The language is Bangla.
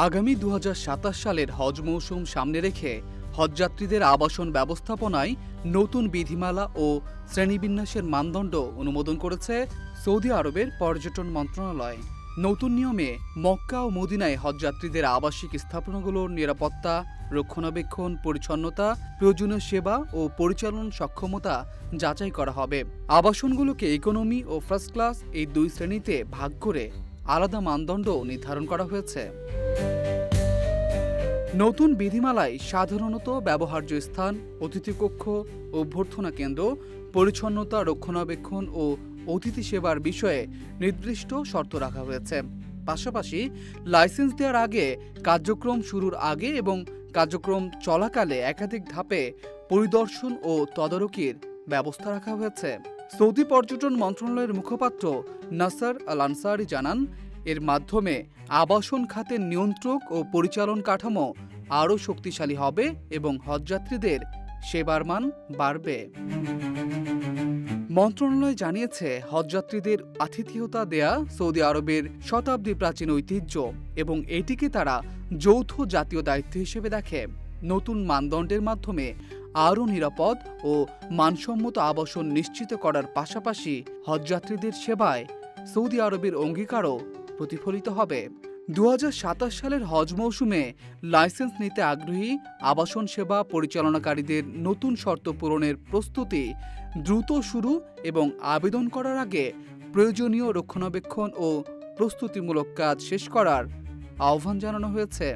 আগামী ২০২৭ সালের হজ মৌসুম সামনে রেখে হজযাত্রীদের আবাসন ব্যবস্থাপনায় নতুন বিধিমালা ও শ্রেণীবিন্যাসের মানদণ্ড অনুমোদন করেছে সৌদি আরবের পর্যটন মন্ত্রণালয়। নতুন নিয়মে মক্কা ও মদিনায় হজযাত্রীদের আবাসিক স্থাপনাগুলোর নিরাপত্তা, রক্ষণাবেক্ষণ, পরিচ্ছন্নতা, প্রয়োজনীয় সেবা ও পরিচালন সক্ষমতা যাচাই করা হবে। আবাসনগুলোকে ইকোনমি ও ফার্স্ট ক্লাস এই দুই শ্রেণীতে ভাগ করে আলাদা মানদণ্ড নির্ধারণ করা হয়েছে। নতুন বিধিমালায় সাধারণত ব্যবহার্য স্থান, অতিথিকক্ষ, অভ্যর্থনা কেন্দ্র, পরিচ্ছন্নতা, রক্ষণাবেক্ষণ ও অতিথি সেবার বিষয়ে নির্দিষ্ট শর্ত রাখা হয়েছে। পাশাপাশি লাইসেন্স দেওয়ার আগে, কার্যক্রম শুরুর আগে এবং কার্যক্রম চলাকালে একাধিক ধাপে পরিদর্শন ও তদারকির ব্যবস্থা রাখা হয়েছে। সৌদি পর্যটন মন্ত্রণালয়ের মুখপাত্র নাসার আল আনসারি জানান, এর মাধ্যমে আবাসন খাতের নিয়ন্ত্রক ও পরিচালন কাঠামো আরও শক্তিশালী হবে এবং হজযাত্রীদের সেবার মান বাড়বে। মন্ত্রণালয় জানিয়েছে, হজযাত্রীদের আতিথেয়তা দেয়া সৌদি আরবের শতাব্দী প্রাচীন ঐতিহ্য এবং এটিকে তারা যৌথ জাতীয় দায়িত্ব হিসেবে দেখে। নতুন মানদণ্ডের মাধ্যমে আরও নিরাপদ ও মানসম্মত আবাসন নিশ্চিত করার পাশাপাশি হজযাত্রীদের সেবায় সৌদি আরবের অঙ্গীকারও প্রতিফলিত হবে। ২০২৭ সালের হজ মৌসুমে লাইসেন্স নিতে আগ্রহী আবাসন সেবা পরিচালনাকারীদের নতুন শর্ত পূরণের প্রস্তুতি দ্রুত শুরু এবং আবেদন করার আগে প্রয়োজনীয় রক্ষণাবেক্ষণ ও প্রস্তুতিমূলক কাজ শেষ করার আহ্বান জানানো হয়েছে।